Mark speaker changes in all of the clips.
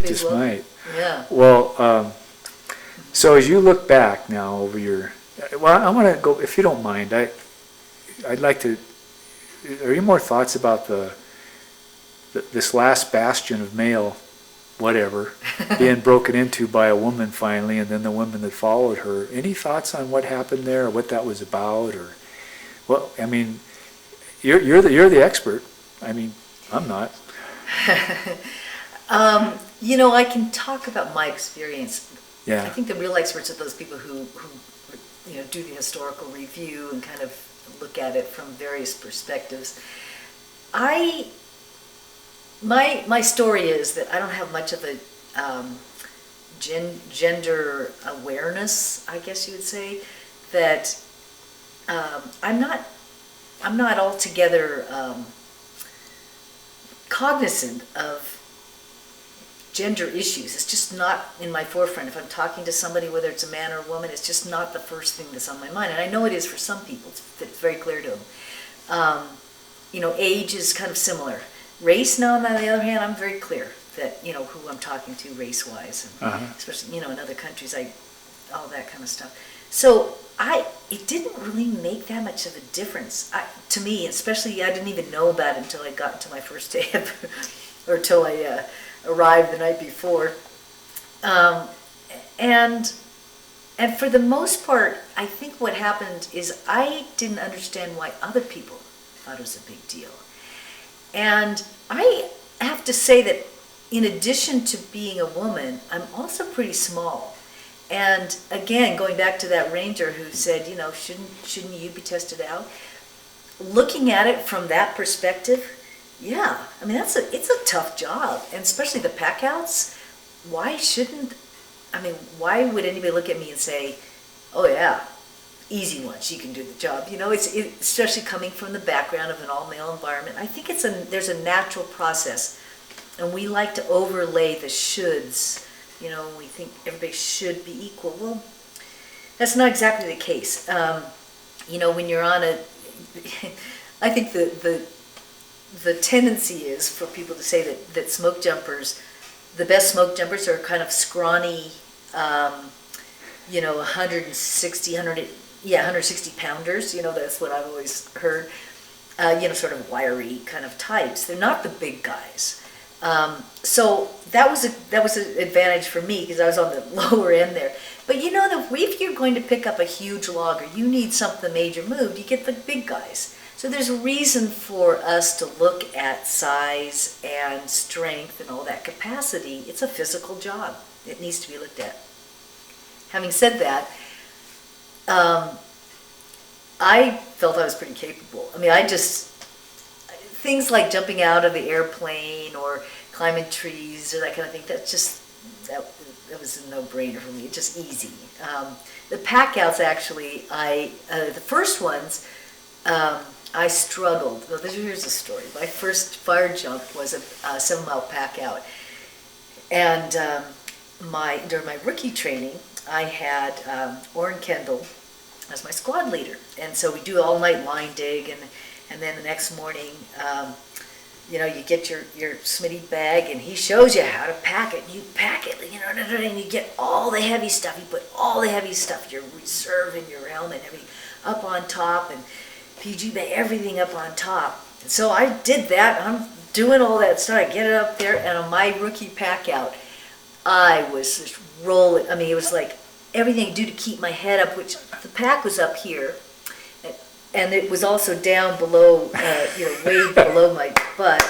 Speaker 1: just might.
Speaker 2: Yeah.
Speaker 1: Well, so as you look back now over your, well, I want to go, if you don't mind, I'd like to, are any more thoughts about this last bastion of male, whatever, being broken into by a woman finally, and then the women that followed her? Any thoughts on what happened there, or what that was about, or, well, I mean, you're the expert. I mean, I'm not.
Speaker 2: I can talk about my experience.
Speaker 1: Yeah.
Speaker 2: I think the real experts are those people who do the historical review and kind of look at it from various perspectives. My story is that I don't have much of a gender awareness, I guess you would say, that I'm not altogether cognizant of gender issues. It's just not in my forefront. If I'm talking to somebody, whether it's a man or a woman, it's just not the first thing that's on my mind. And I know it is for some people. It's very clear to them. Age is kind of similar. Race, now, on the other hand, I'm very clear that, who I'm talking to race-wise, and especially, in other countries, all that kind of stuff. So it didn't really make that much of a difference to me, especially I didn't even know about it until I got to my first day or till I arrived the night before. And for the most part, I think what happened is I didn't understand why other people thought it was a big deal. And I have to say that in addition to being a woman, I'm also pretty small. And again, going back to that ranger who said, shouldn't you be tested out? Looking at it from that perspective, yeah, I mean, it's a tough job, and especially the pack outs. Why would anybody look at me and say, oh yeah, easy one, she can do the job? It's especially coming from the background of an all-male environment. I think there's a natural process, and we like to overlay the shoulds. We think everybody should be equal. Well, that's not exactly the case. When you're on I think the tendency is for people to say that smoke jumpers, the best smoke jumpers are kind of scrawny, 160 pounders. That's what I've always heard. Sort of wiry kind of types. They're not the big guys. So that was an advantage for me because I was on the lower end there. But if you're going to pick up a huge log or you need something major moved, you get the big guys. So there's a reason for us to look at size and strength and all that capacity. It's a physical job. It needs to be looked at. Having said that, I felt I was pretty capable. I mean, things like jumping out of the airplane or climbing trees or that kind of thing, that was a no-brainer for me. It's just easy. The pack outs, actually, the first ones, I struggled. Well, here's the story. My first fire jump was a 7-mile pack out. And during my rookie training, I had Orrin Kendall as my squad leader. And so we do all-night line dig, and then the next morning, you get your Smitty bag, and he shows you how to pack it. You pack it, and you get all the heavy stuff. You put all the heavy stuff, your reserve and your helmet, everything up on top, and PG bag, everything up on top. And so I did that. I'm doing all that stuff. I get it up there, and on my rookie pack out, I was just rolling. I mean, it was like everything I do to keep my head up, which the pack was up here. And it was also down below, way below my butt.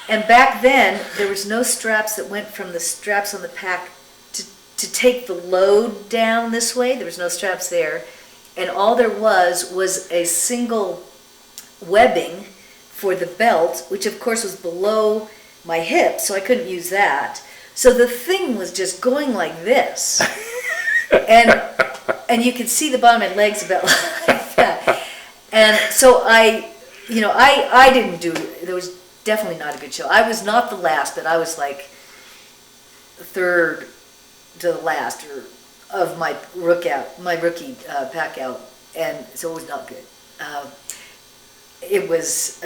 Speaker 2: And back then, there was no straps that went from the straps on the pack to take the load down this way. There was no straps there. And all there was a single webbing for the belt, which of course was below my hip, so I couldn't use that. So the thing was just going like this. And you could see the bottom of my legs about like that. And so I didn't do, there was definitely not a good show. I was not the last, but I was like third to the last of my rookie pack out, and so it was not good. It was,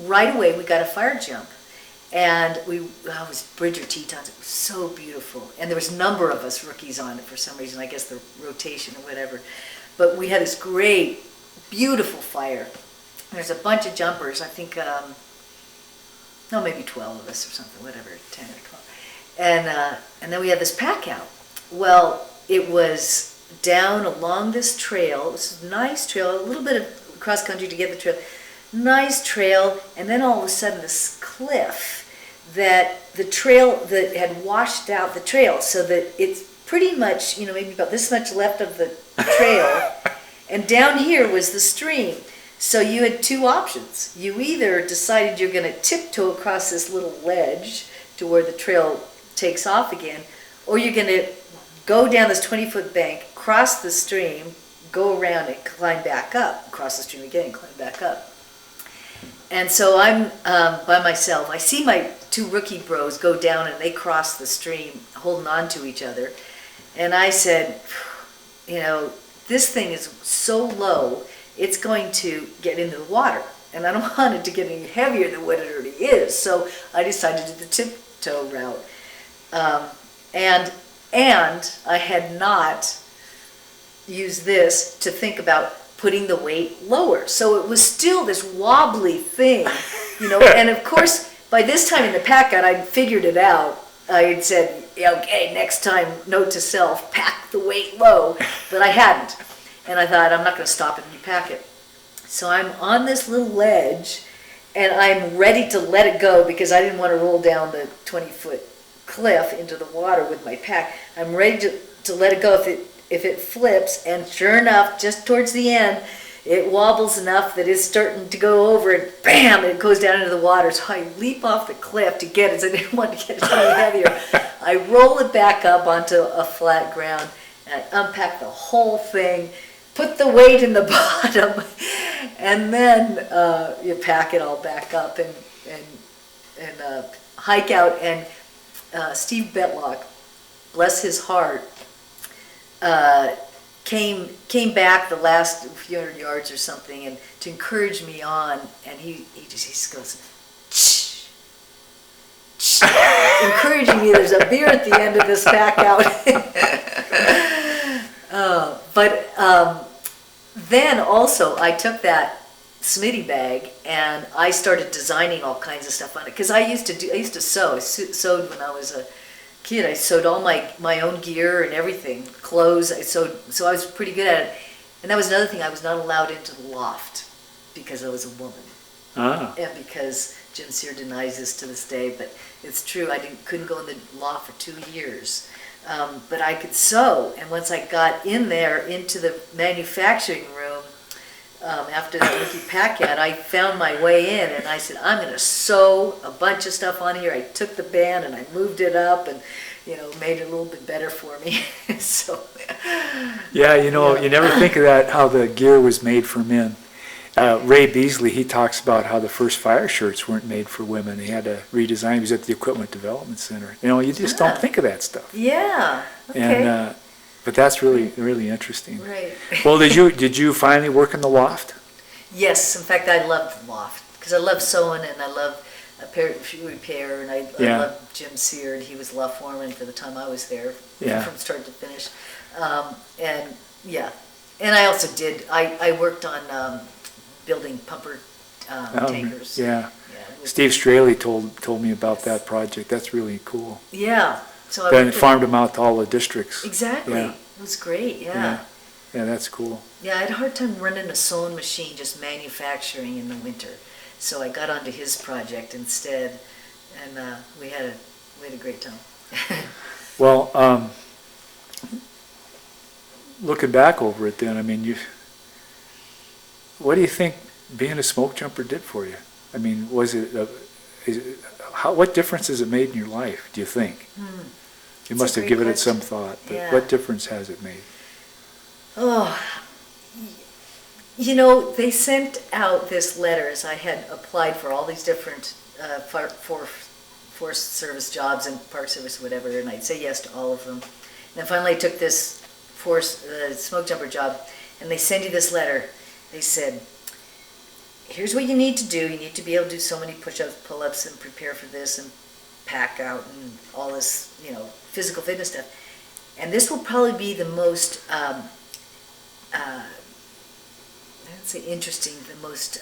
Speaker 2: right away we got a fire jump, And it was Bridger Tetons. It was so beautiful. And there was a number of us rookies on it for some reason, I guess the rotation or whatever. But we had this great, beautiful fire. There's a bunch of jumpers, I think, no, maybe 12 of us or something, whatever, 10 or 12. And then we had this pack out. Well, it was down along this trail. It was a nice trail, a little bit of cross country to get the trail. Nice trail, and then all of a sudden this cliff that the trail that had washed out the trail, so that it's pretty much, maybe about this much left of the trail, and down here was the stream. So you had two options. You either decided you're going to tiptoe across this little ledge to where the trail takes off again, or you're going to go down this 20-foot bank, cross the stream, go around and climb back up, cross the stream again and climb back up. And so I'm by myself. I see my two rookie bros go down and they cross the stream holding on to each other. And I said, this thing is so low, it's going to get into the water. And I don't want it to get any heavier than what it already is. So I decided to do the tiptoe route. And I had not used this to think about putting the weight lower. So it was still this wobbly thing, and of course, by this time in the pack out, I'd figured it out. I had said, okay, next time, note to self, pack the weight low, but I hadn't. And I thought, I'm not going to stop and repack it. So I'm on this little ledge, and I'm ready to let it go because I didn't want to roll down the 20-foot cliff into the water with my pack. I'm ready to let it go if it flips, and sure enough, just towards the end, it wobbles enough that it's starting to go over, and bam, it goes down into the water. So I leap off the cliff to get it, so I didn't want to get it any heavier. I roll it back up onto a flat ground, and I unpack the whole thing, put the weight in the bottom, and then you pack it all back up and hike out. And Steve Betlock, bless his heart, came back the last few hundred yards or something, and to encourage me on, and he just goes, shh, shh, encouraging me. There's a beer at the end of this pack out. But then also I took that Smitty bag and I started designing all kinds of stuff on it, because I used to sew. I sewed when I was a kid. I sewed all my own gear and everything, clothes. I sewed, so I was pretty good at it. And that was another thing. I was not allowed into the loft because I was a woman.
Speaker 1: Ah.
Speaker 2: And because Jim Sear denies this to this day, but it's true. I couldn't go in the loft for 2 years. But I could sew. And once I got in there into the manufacturing room, after the Wiki Pack out, I found my way in, and I said, I'm going to sew a bunch of stuff on here. I took the band and I moved it up and, made it a little bit better for me. So.
Speaker 1: Yeah, you never think of that, how the gear was made for men. Ray Beasley, he talks about how the first fire shirts weren't made for women. He had to redesign. He was at the Equipment Development Center. You just don't think of that stuff.
Speaker 2: Yeah. Okay.
Speaker 1: And but that's really, really interesting.
Speaker 2: Right.
Speaker 1: Well, did you finally work in the loft?
Speaker 2: Yes. In fact, I loved the loft because I love sewing and I love repair, and I love Jim Sear, and he was loft foreman for the time I was there, from start to finish. And I also I worked on building pumper tankers.
Speaker 1: Yeah. Steve Straley told me about that project. That's really cool.
Speaker 2: Yeah. So
Speaker 1: Then farmed them out to all the districts.
Speaker 2: Exactly.
Speaker 1: Yeah.
Speaker 2: It was great. Yeah,
Speaker 1: that's cool.
Speaker 2: Yeah, I had a hard time running a sewing machine, just manufacturing in the winter. So I got onto his project instead, and we had a great time.
Speaker 1: Well, looking back over it then, what do you think being a smoke jumper did for you? What difference has it made in your life, do you think? You must have given it some thought, but what difference has it made?
Speaker 2: Oh, they sent out this letter as I had applied for all these different Forest Service jobs and Park Service, whatever, and I'd say yes to all of them. And then finally I took this smoke jumper job, and they send you this letter. They said, here's what you need to do. You need to be able to do so many push-ups, pull-ups, and prepare for this, and pack out, and all this, physical fitness stuff. And this will probably be the most, I'd say interesting, the most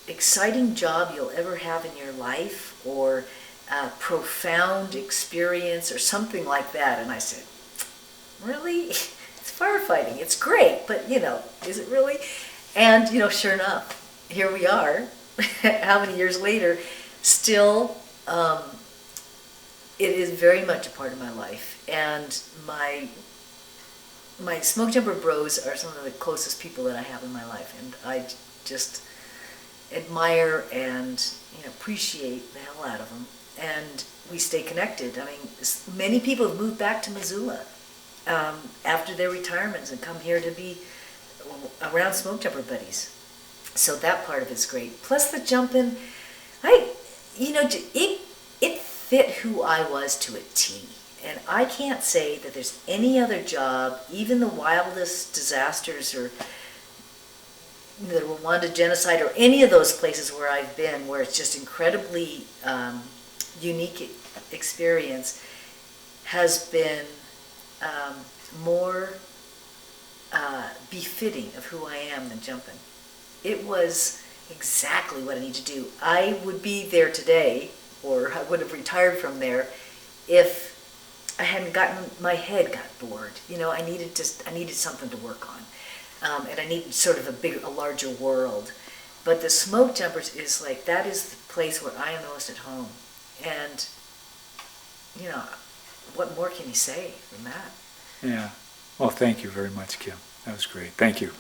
Speaker 2: exciting job you'll ever have in your life, or profound experience, or something like that. And I said, really? It's firefighting. It's great, but is it really? And sure enough, here we are. How many years later? Still, it is very much a part of my life. And my Smokejumper bros are some of the closest people that I have in my life, and I just admire and appreciate the hell out of them. And we stay connected. I mean, many people have moved back to Missoula after their retirements and come here to be around Smokejumper buddies. So that part of it's great. Plus the jumping, it fit who I was to a T. And I can't say that there's any other job, even the wildest disasters or the Rwanda genocide or any of those places where I've been, where it's just incredibly unique experience, has been more befitting of who I am than jumping. It was exactly what I need to do. I would be there today, or I would have retired from there, if I hadn't my head got bored. I needed something to work on. And I needed sort of a larger world. But the Smokejumpers is that is the place where I am the most at home. And, what more can you say than that?
Speaker 1: Yeah. Well, thank you very much, Kim. That was great. Thank you.